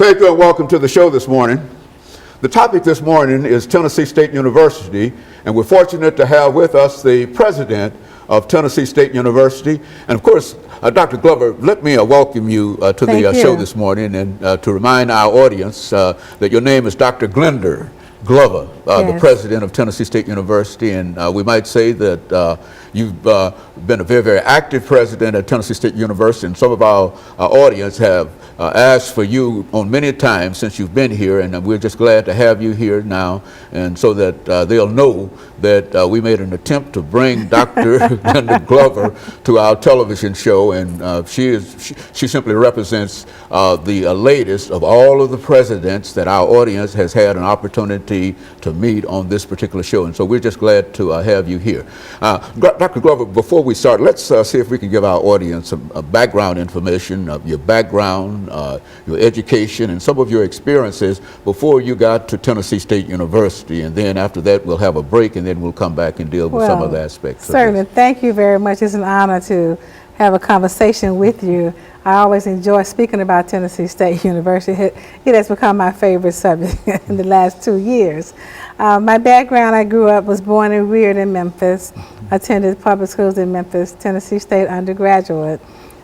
Thank you and welcome to the show this morning. The topic this morning is Tennessee State University, and we're fortunate to have with us the president of Tennessee State University. And of course, Dr. Glover, let me welcome you to the show this morning, and to remind our audience that your name is Dr. Glender Glover, the president of Tennessee State University, and we might say that you've been a very, very active president at Tennessee State University, and some of our audience have asked for you on many times since you've been here, and we're just glad to have you here now, and so that they'll know that we made an attempt to bring Dr. Glenda Glover to our television show, and she simply represents the latest of all of the presidents that our audience has had an opportunity to meet on this particular show, and so we're just glad to have you here. Dr. Glover, before we start, let's see if we can give our audience some background information of your background, your education, and some of your experiences before you got to Tennessee State University, and then after that we'll have a break, and then we'll come back and deal with some of the aspects. Certainly. Thank you very much. It's an honor to have a conversation with you. I always enjoy speaking about Tennessee State University. It has become my favorite subject in the last 2 years. My background, I was born and reared in Memphis, attended public schools in Memphis, Tennessee State undergraduate,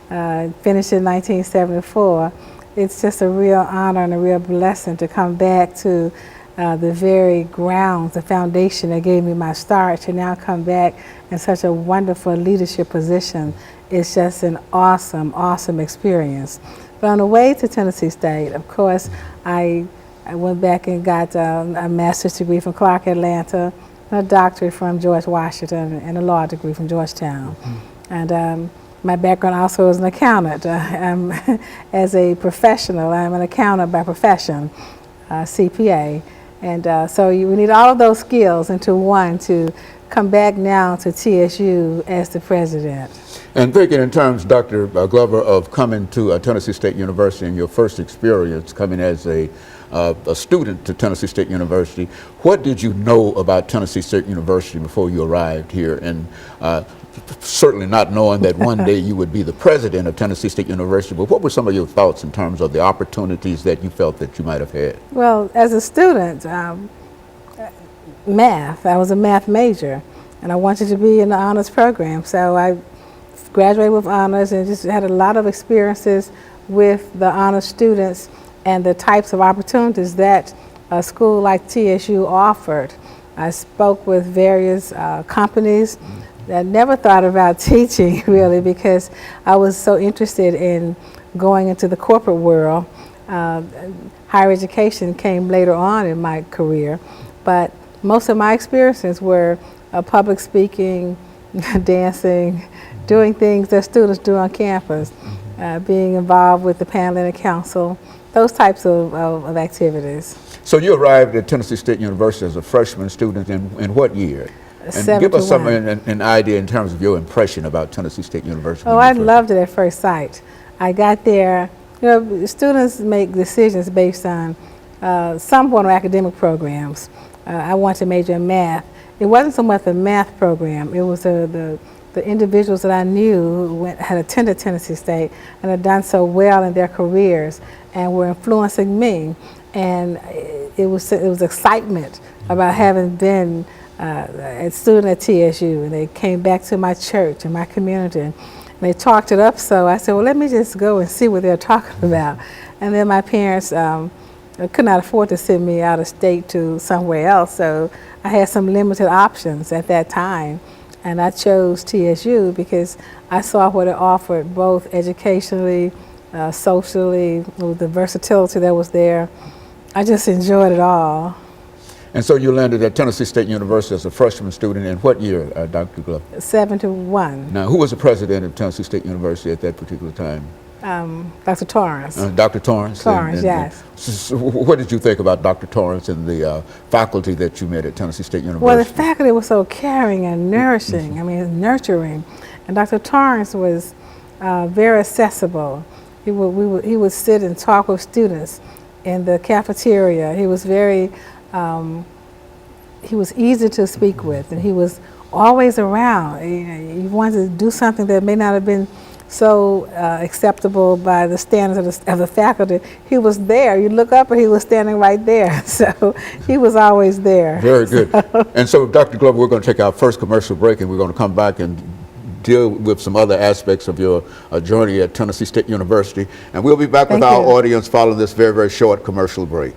finished in 1974. It's just a real honor and a real blessing to come back to the very grounds, the foundation that gave me my start, to now come back in such a wonderful leadership position. It's just an awesome, awesome experience. But on the way to Tennessee State, of course, I went back and got a master's degree from Clark Atlanta, a doctorate from George Washington, and a law degree from Georgetown. And my background also as an accountant. As a professional, I'm an accountant by profession, CPA. And so we need all of those skills into one to come back now to TSU as the president. And thinking in terms, Dr. Glover, of coming to Tennessee State University and your first experience coming as a student to Tennessee State University, what did you know about Tennessee State University before you arrived here? And certainly not knowing that one day you would be the president of Tennessee State University, but what were some of your thoughts in terms of the opportunities that you felt that you might have had? Well, as a student, math, I was a math major, and I wanted to be in the honors program, so I graduated with honors and just had a lot of experiences with the honors students and the types of opportunities that a school like TSU offered. I spoke with various companies. I never thought about teaching really, because I was so interested in going into the corporate world. Higher education came later on in my career, but most of my experiences were public speaking, dancing, doing things that students do on campus, being involved with the paneling council, those types of activities. So you arrived at Tennessee State University as a freshman student in what year? And give us an idea in terms of your impression about Tennessee State University. Oh, I loved it at first sight. I got there, you know, students make decisions based on some form of academic programs. I wanted to major in math. It wasn't so much the math program, it was the individuals that I knew who had attended Tennessee State and had done so well in their careers and were influencing me. And it was excitement about having been a student at TSU, and they came back to my church and my community, and they talked it up. So I said, well, let me just go and see what they're talking about. And then my parents could not afford to send me out of state to somewhere else, so I had some limited options at that time, and I chose TSU because I saw what it offered both educationally, socially, with the versatility that was there. I just enjoyed it all. And so you landed at Tennessee State University as a freshman student in what year, Dr. Glover? 71. Now, who was the president of Tennessee State University at that particular time? Dr. Torrance. Dr. Torrance? Torrance, yes. So what did you think about Dr. Torrance and the faculty that you met at Tennessee State University? Well, the faculty was so caring and nourishing, I mean, nurturing. And Dr. Torrance was very accessible. He would sit and talk with students in the cafeteria. He was very, he was easy to speak with, and he was always around. You wanted to do something that may not have been so acceptable by the standards of the faculty. He was there. You look up and he was standing right there. So he was always there. Very good. And so, Dr. Glover, we're going to take our first commercial break, and we're going to come back and deal with some other aspects of your journey at Tennessee State University. And we'll be back with our audience following this very, very short commercial break.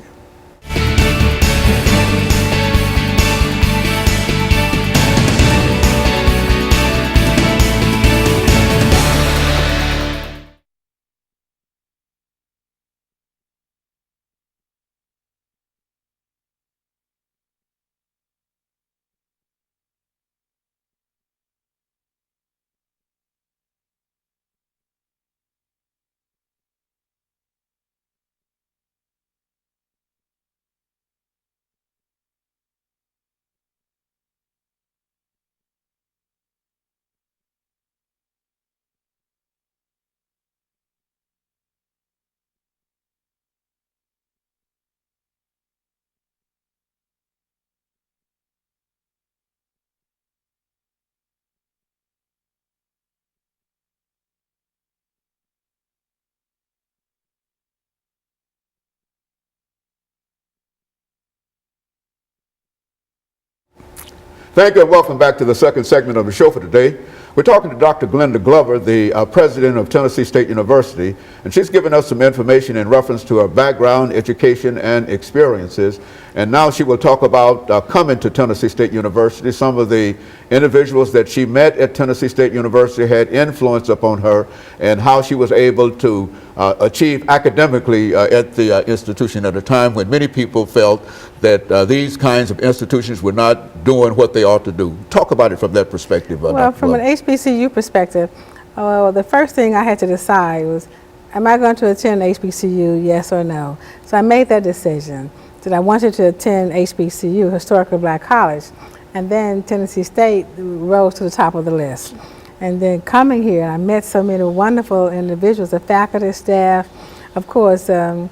Thank you and welcome back to the second segment of the show for today. We're talking to Dr. Glenda Glover, the president of Tennessee State University, and she's given us some information in reference to her background, education, and experiences. And now she will talk about coming to Tennessee State University. Some of the individuals that she met at Tennessee State University had influence upon her, and how she was able to achieve academically at the institution at a time when many people felt that these kinds of institutions were not doing what they ought to do. Talk about it from that perspective. Well, from an HBCU perspective, the first thing I had to decide was, am I going to attend HBCU, yes or no? So I made that decision that I wanted to attend HBCU, Historically Black College, and then Tennessee State rose to the top of the list. And then coming here, I met so many wonderful individuals, the faculty, staff. Of course, I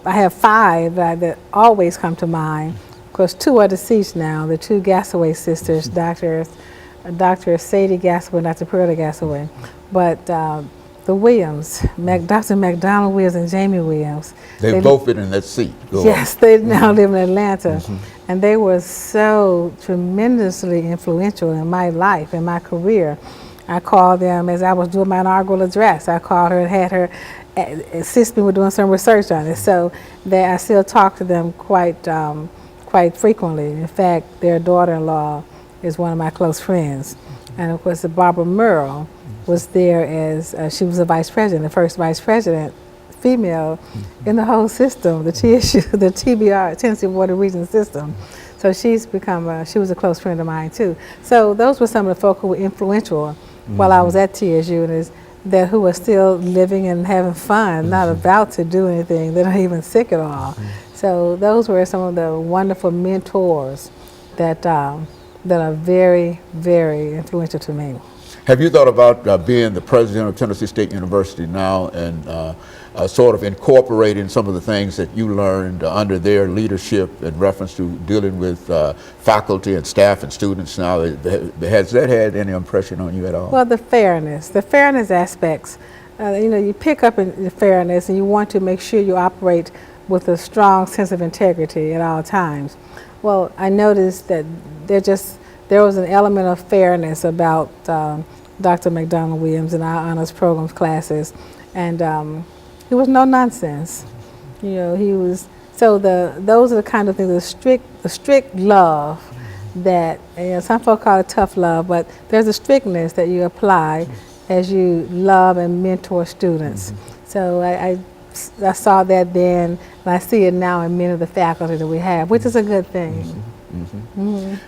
have five that always come to mind. Of course, two are deceased now, the two Gassaway sisters, Dr. Sadie Gassaway and Dr. Pearlie Gassaway. But the Williams, Dr. McDonald Williams and Jamie Williams. They've both been in that seat. Yes, they now live in Atlanta. And they were so tremendously influential in my life, in my career. I called them as I was doing my inaugural address. I called her and had her assist me with doing some research on it. So I still talk to them quite frequently. In fact, their daughter-in-law is one of my close friends. And of course, Barbara Merle was there as, she was the vice president, the first vice president, female in the whole system, the TSU, the TBR, Tennessee Board of Regents system. So she's become, she was a close friend of mine too. So those were some of the folk who were influential while I was at TSU, and who are still living and having fun, not about to do anything. They're not even sick at all. So those were some of the wonderful mentors that are very, very influential to me. Have you thought about being the president of Tennessee State University now and sort of incorporating some of the things that you learned under their leadership in reference to dealing with faculty and staff and students now? Has that had any impression on you at all? Well, the fairness aspects, you pick up in the fairness and you want to make sure you operate with a strong sense of integrity at all times. Well, I noticed that there was an element of fairness about Dr. McDonald Williams in our honors programs classes, and he was no nonsense. He was, so those are the kind of things, the strict love that, some folk call it tough love, but there's a strictness that you apply as you love and mentor students. So I saw that then, and I see it now in many of the faculty that we have, which is a good thing.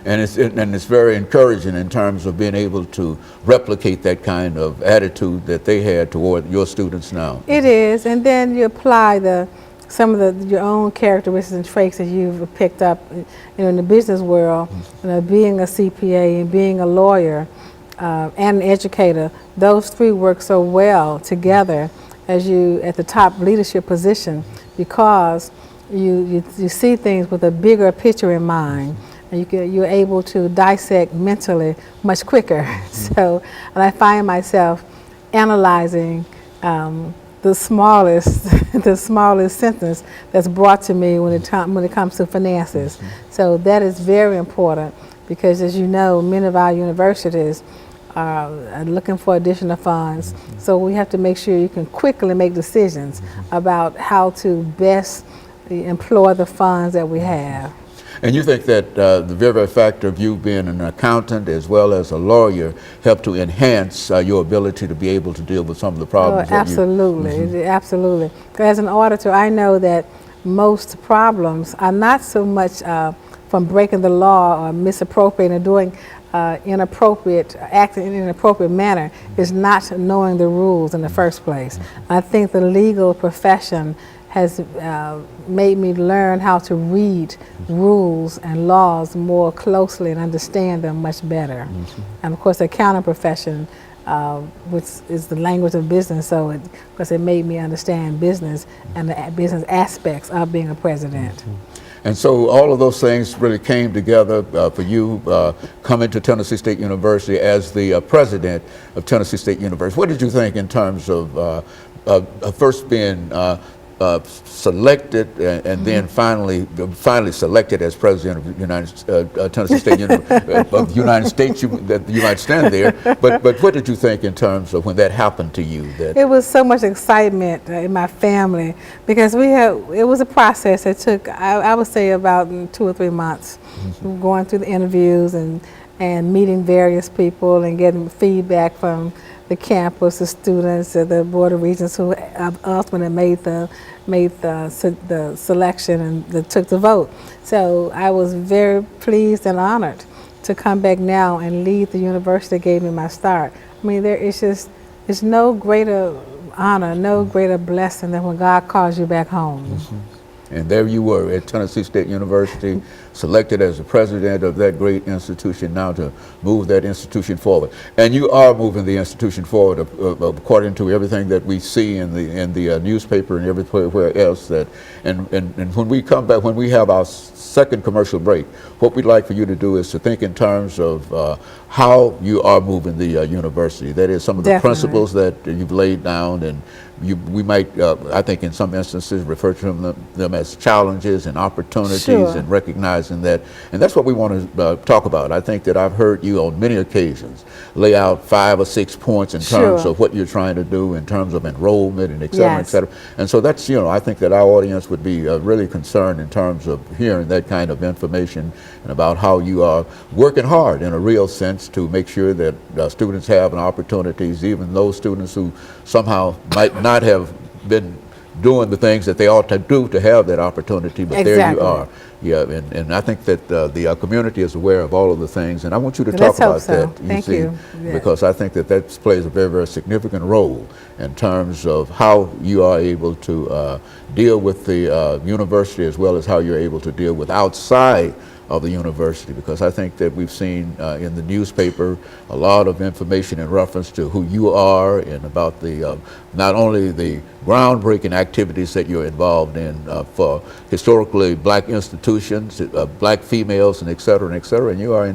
And it's very encouraging in terms of being able to replicate that kind of attitude that they had toward your students now. It is, and then you apply some of your own characteristics and traits that you've picked up, in the business world. Being a CPA and being a lawyer and an educator, those three work so well together as you at the top leadership position, because you see things with a bigger picture in mind, and you're able to dissect mentally much quicker. So, and I find myself analyzing the smallest the smallest sentence that's brought to me when it comes to finances. So that is very important, because as you know, many of our universities are looking for additional funds. So we have to make sure you can quickly make decisions about how to best employ the funds that we have. And you think that the very fact of you being an accountant as well as a lawyer helped to enhance your ability to be able to deal with some of the problems? Oh, absolutely, absolutely. As an auditor, I know that most problems are not so much from breaking the law or misappropriating or doing acting in an inappropriate manner, is not knowing the rules in the first place. I think the legal profession has made me learn how to read rules and laws more closely and understand them much better. And of course, the accounting profession, which is the language of business, so it made me understand business and the business aspects of being a president. And so all of those things really came together for you coming to Tennessee State University as the president of Tennessee State University. What did you think in terms of first being selected and then finally selected as president of Tennessee State of the United States? That you might stand there, but what did you think in terms of when that happened to you? It was so much excitement in my family, because it was a process that took, I would say, about 2 or 3 months, going through the interviews and meeting various people and getting feedback from the campus, the students, the Board of Regents who ultimately made the selection and took the vote. So I was very pleased and honored to come back now and lead the university that gave me my start. I mean, there's no greater honor, no greater blessing than when God calls you back home. And there you were at Tennessee State University, selected as the president of that great institution, now to move that institution forward. And you are moving the institution forward according to everything that we see in the newspaper and everywhere else. And when we come back, when we have our second commercial break, what we'd like for you to do is to think in terms of how you are moving the university. That is, some of the principles that you've laid down, and we might, I think in some instances, refer to them as challenges and opportunities, and recognizing that. And that's what we want to talk about. I think that I've heard you on many occasions lay out 5 or 6 points in terms of what you're trying to do in terms of enrollment and et cetera, et cetera. And so that's, I think that our audience would be really concerned in terms of hearing that kind of information and about how you are working hard in a real sense to make sure that students have an opportunities, even those students who somehow might not have been doing the things that they ought to do to have that opportunity, but there you are. Yeah, and I think that the community is aware of all of the things, and I want you to talk about that. Thank you. Because I think that plays a very, very significant role in terms of how you are able to deal with the university, as well as how you're able to deal with outside of the university, because I think that we've seen in the newspaper a lot of information in reference to who you are and about the not only the groundbreaking activities that you're involved in for historically black institutions, black females, and et cetera, and you are in